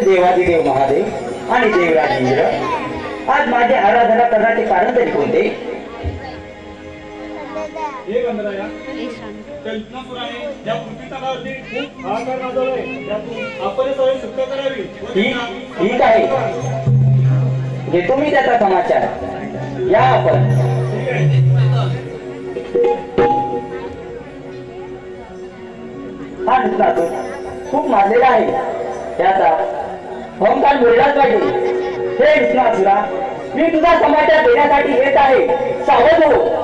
देवादिदेव महादेव आणि देवराज इंद्र, आज माझी आराधना करण्याचे कारण तरी कोणते? ठीक आहे, घेतो मी त्याचा समाचार. या आपण. हा नुसता खूप माजलेला आहे, त्याचा अहंकार मुरलाच पाहिजे. हे विष्णू, मी तुझा समाचार देण्यासाठी येत आहे, सावध हो.